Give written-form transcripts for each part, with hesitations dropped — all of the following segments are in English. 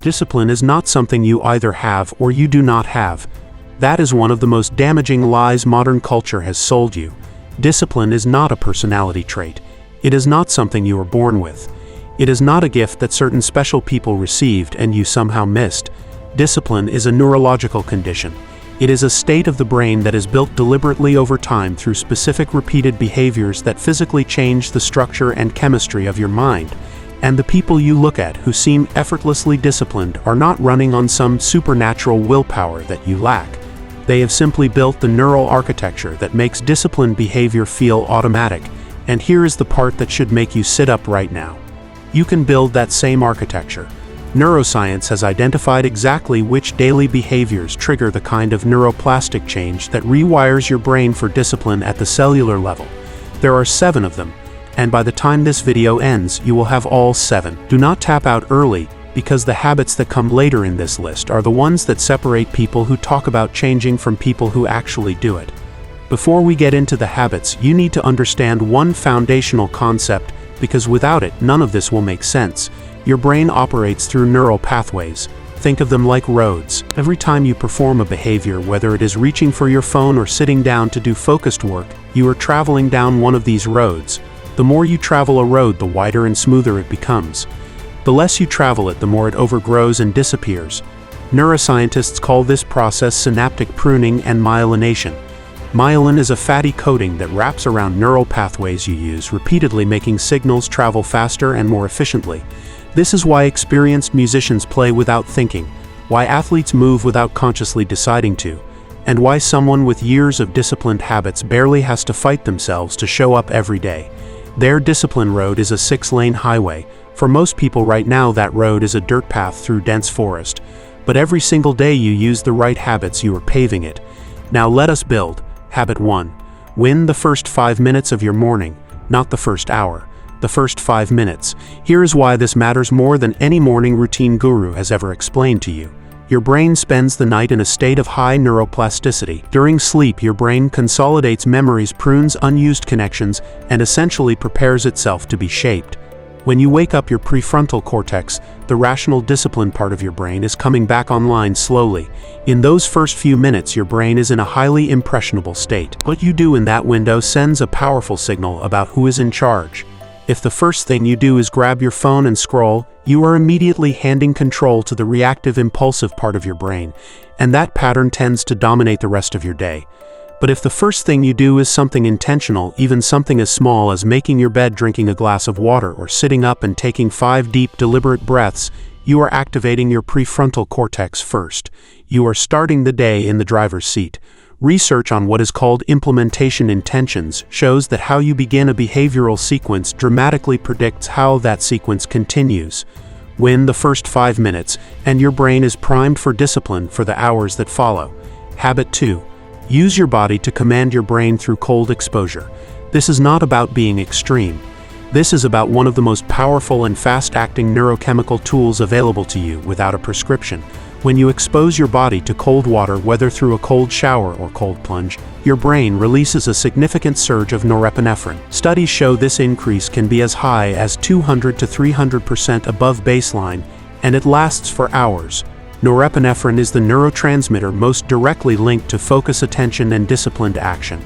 Discipline is not something you either have or you do not have. That is one of the most damaging lies modern culture has sold you. Discipline is not a personality trait. It is not something you are born with. It is not a gift that certain special people received and you somehow missed. Discipline is a neurological condition. It is a state of the brain that is built deliberately over time through specific repeated behaviors that physically change the structure and chemistry of your mind. And the people you look at who seem effortlessly disciplined are not running on some supernatural willpower that you lack. They have simply built the neural architecture that makes disciplined behavior feel automatic. And here is the part that should make you sit up right now. You can build that same architecture. Neuroscience has identified exactly which daily behaviors trigger the kind of neuroplastic change that rewires your brain for discipline at the cellular level. There are 7 of them, and by the time this video ends, you will have all 7. Do not tap out early, because the habits that come later in this list are the ones that separate people who talk about changing from people who actually do it. Before we get into the habits, you need to understand one foundational concept, because without it, none of this will make sense. Your brain operates through neural pathways. Think of them like roads. Every time you perform a behavior, whether it is reaching for your phone or sitting down to do focused work, you are traveling down one of these roads. The more you travel a road, the wider and smoother it becomes. The less you travel it, the more it overgrows and disappears. Neuroscientists call this process synaptic pruning and myelination. Myelin is a fatty coating that wraps around neural pathways you use, repeatedly making signals travel faster and more efficiently. This is why experienced musicians play without thinking, why athletes move without consciously deciding to, and why someone with years of disciplined habits barely has to fight themselves to show up every day. Their discipline road is a 6-lane highway. For most people right now, that road is a dirt path through dense forest. But every single day you use the right habits, you are paving it. Now let us build. Habit 1. Win the first 5 minutes of your morning, not the first hour. The first 5 minutes. Here is why this matters more than any morning routine guru has ever explained to you. Your brain spends the night in a state of high neuroplasticity. During sleep, your brain consolidates memories, prunes unused connections, and essentially prepares itself to be shaped. When you wake up, your prefrontal cortex, the rational discipline part of your brain, is coming back online slowly. In those first few minutes, your brain is in a highly impressionable state. What you do in that window sends a powerful signal about who is in charge. If the first thing you do is grab your phone and scroll, you are immediately handing control to the reactive, impulsive part of your brain, and that pattern tends to dominate the rest of your day. But if the first thing you do is something intentional, even something as small as making your bed, drinking a glass of water, or sitting up and taking 5 deep, deliberate breaths, you are activating your prefrontal cortex first. You are starting the day in the driver's seat. Research on what is called implementation intentions shows that how you begin a behavioral sequence dramatically predicts how that sequence continues. Win the first 5 minutes, and your brain is primed for discipline for the hours that follow. Habit 2. Use your body to command your brain through cold exposure. This is not about being extreme. This is about one of the most powerful and fast-acting neurochemical tools available to you without a prescription. When you expose your body to cold water, whether through a cold shower or cold plunge, your brain releases a significant surge of norepinephrine. Studies show this increase can be as high as 200 to 300% above baseline, and it lasts for hours. Norepinephrine is the neurotransmitter most directly linked to focus, attention, and disciplined action.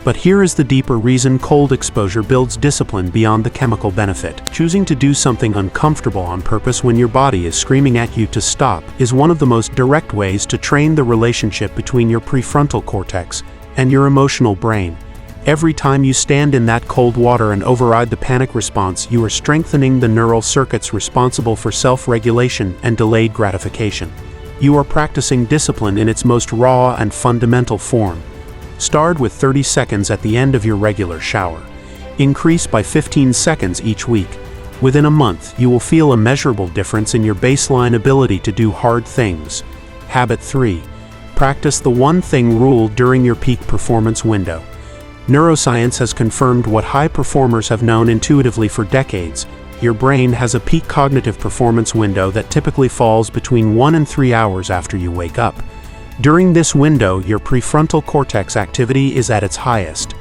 But here is the deeper reason cold exposure builds discipline beyond the chemical benefit. Choosing to do something uncomfortable on purpose when your body is screaming at you to stop is one of the most direct ways to train the relationship between your prefrontal cortex and your emotional brain. Every time you stand in that cold water and override the panic response, you are strengthening the neural circuits responsible for self-regulation and delayed gratification. You are practicing discipline in its most raw and fundamental form. Start with 30 seconds at the end of your regular shower. Increase by 15 seconds each week. Within a month, you will feel a measurable difference in your baseline ability to do hard things. Habit 3. Practice the one thing rule during your peak performance window. Neuroscience has confirmed what high performers have known intuitively for decades. Your brain has a peak cognitive performance window that typically falls between 1 and 3 hours after you wake up. During this window, your prefrontal cortex activity is at its highest.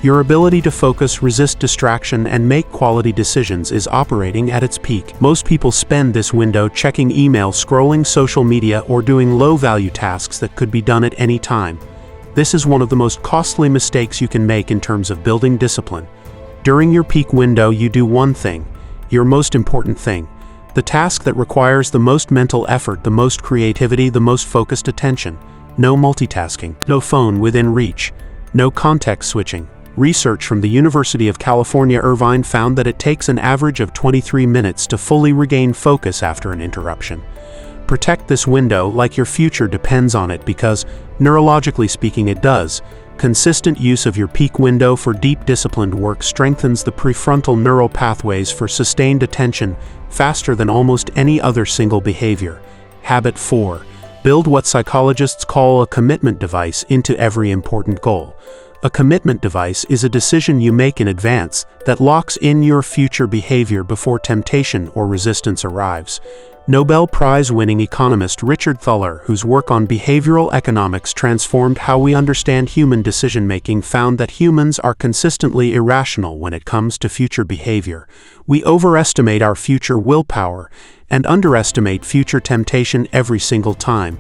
Your ability to focus, resist distraction, and make quality decisions is operating at its peak. Most people spend this window checking email, scrolling social media, or doing low-value tasks that could be done at any time. This is one of the most costly mistakes you can make in terms of building discipline. During your peak window, you do one thing, your most important thing, the task that requires the most mental effort, the most creativity, the most focused attention. No multitasking, no phone within reach, no context switching. Research from the University of California, Irvine found that it takes an average of 23 minutes to fully regain focus after an interruption. Protect this window like your future depends on it, because, neurologically speaking, it does. Consistent use of your peak window for deep disciplined work strengthens the prefrontal neural pathways for sustained attention faster than almost any other single behavior. Habit 4. Build what psychologists call a commitment device into every important goal. A commitment device is a decision you make in advance that locks in your future behavior before temptation or resistance arrives. Nobel Prize-winning economist Richard Thaler, whose work on behavioral economics transformed how we understand human decision-making, found that humans are consistently irrational when it comes to future behavior. We overestimate our future willpower and underestimate future temptation every single time.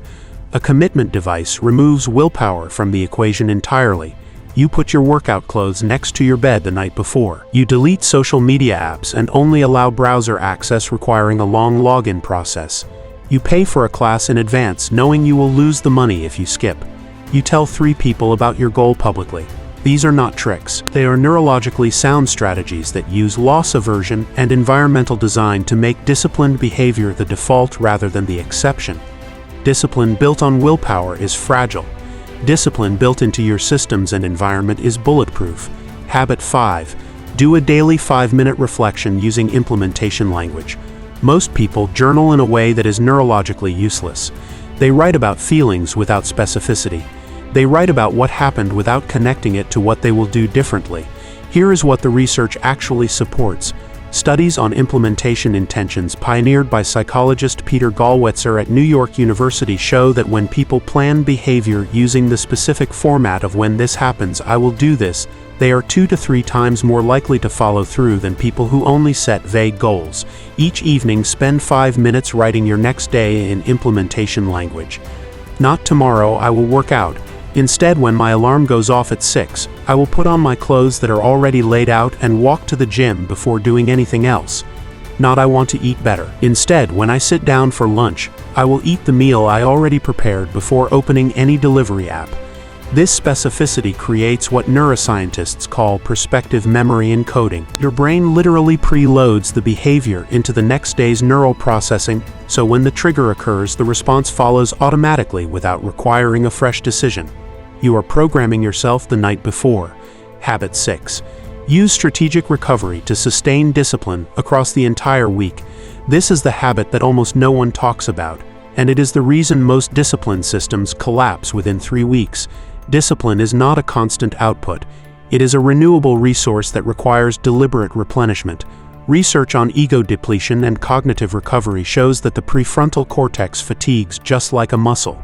A commitment device removes willpower from the equation entirely. You put your workout clothes next to your bed the night before. You delete social media apps and only allow browser access requiring a long login process. You pay for a class in advance knowing you will lose the money if you skip. You tell 3 people about your goal publicly. These are not tricks. They are neurologically sound strategies that use loss aversion and environmental design to make disciplined behavior the default rather than the exception. Discipline built on willpower is fragile. Discipline built into your systems and environment is bulletproof. Habit 5. Do a daily 5-minute reflection using implementation language. Most people journal in a way that is neurologically useless. They write about feelings without specificity. They write about what happened without connecting it to what they will do differently. Here is what the research actually supports. Studies on implementation intentions pioneered by psychologist Peter Gallwitzer at New York University show that when people plan behavior using the specific format of "when this happens, I will do this," they are 2 to 3 times more likely to follow through than people who only set vague goals. Each evening, spend 5 minutes writing your next day in implementation language. Not tomorrow, I will work out. Instead, when my alarm goes off at 6, I will put on my clothes that are already laid out and walk to the gym before doing anything else. Not I want to eat better. Instead, when I sit down for lunch, I will eat the meal I already prepared before opening any delivery app. This specificity creates what neuroscientists call prospective memory encoding. Your brain literally preloads the behavior into the next day's neural processing, so when the trigger occurs, the response follows automatically without requiring a fresh decision. You are programming yourself the night before. Habit 6. Use strategic recovery to sustain discipline across the entire week. This is the habit that almost no one talks about, and it is the reason most discipline systems collapse within 3 weeks. Discipline is not a constant output. It is a renewable resource that requires deliberate replenishment. Research on ego depletion and cognitive recovery shows that the prefrontal cortex fatigues just like a muscle.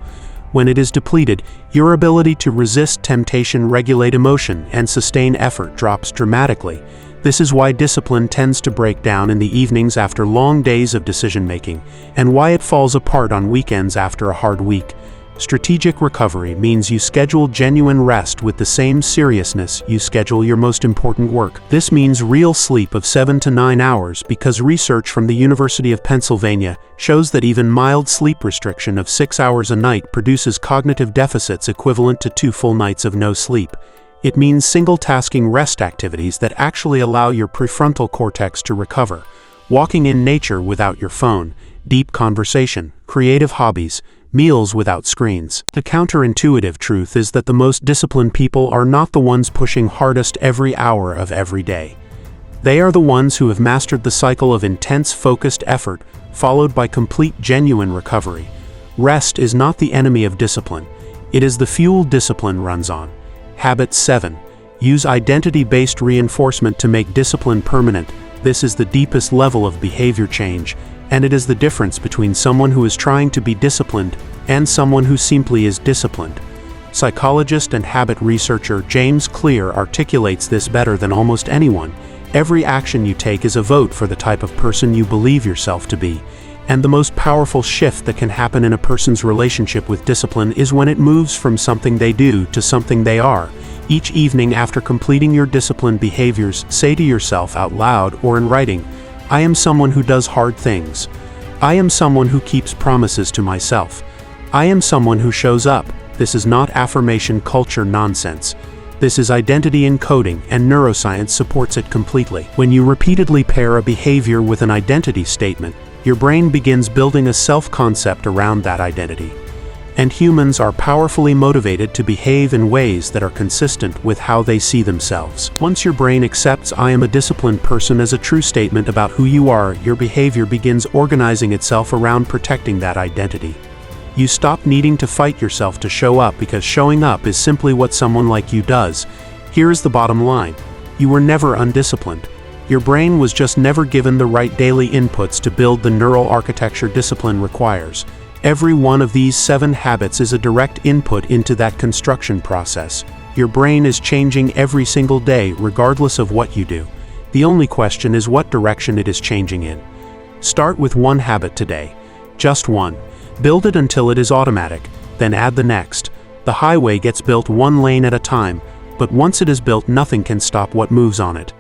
When it is depleted, your ability to resist temptation, regulate emotion, and sustain effort drops dramatically. This is why discipline tends to break down in the evenings after long days of decision-making, and why it falls apart on weekends after a hard week. Strategic recovery means you schedule genuine rest with the same seriousness you schedule your most important work. This means real sleep of 7 to 9 hours, because research from the University of Pennsylvania shows that even mild sleep restriction of 6 hours a night produces cognitive deficits equivalent to 2 full nights of no sleep. It means single-tasking rest activities that actually allow your prefrontal cortex to recover. Walking in nature without your phone, deep conversation, creative hobbies, meals without screens. The counterintuitive truth is that the most disciplined people are not the ones pushing hardest every hour of every day. They are the ones who have mastered the cycle of intense focused effort, followed by complete genuine recovery. Rest is not the enemy of discipline. It is the fuel discipline runs on. Habit 7. Use identity-based reinforcement to make discipline permanent. This is the deepest level of behavior change, and it is the difference between someone who is trying to be disciplined and someone who simply is disciplined. Psychologist and habit researcher James Clear articulates this better than almost anyone. Every action you take is a vote for the type of person you believe yourself to be. And the most powerful shift that can happen in a person's relationship with discipline is when it moves from something they do to something they are. Each evening after completing your disciplined behaviors, say to yourself out loud or in writing, "I am someone who does hard things. I am someone who keeps promises to myself. I am someone who shows up." This is not affirmation culture nonsense. This is identity encoding, and neuroscience supports it completely. When you repeatedly pair a behavior with an identity statement, your brain begins building a self-concept around that identity. And humans are powerfully motivated to behave in ways that are consistent with how they see themselves. Once your brain accepts "I am a disciplined person" as a true statement about who you are, your behavior begins organizing itself around protecting that identity. You stop needing to fight yourself to show up because showing up is simply what someone like you does. Here is the bottom line. You were never undisciplined. Your brain was just never given the right daily inputs to build the neural architecture discipline requires. Every one of these 7 habits is a direct input into that construction process. Your brain is changing every single day regardless of what you do. The only question is what direction it is changing in. Start with one habit today. Just one. Build it until it is automatic, then add the next. The highway gets built one lane at a time, but once it is built, nothing can stop what moves on it.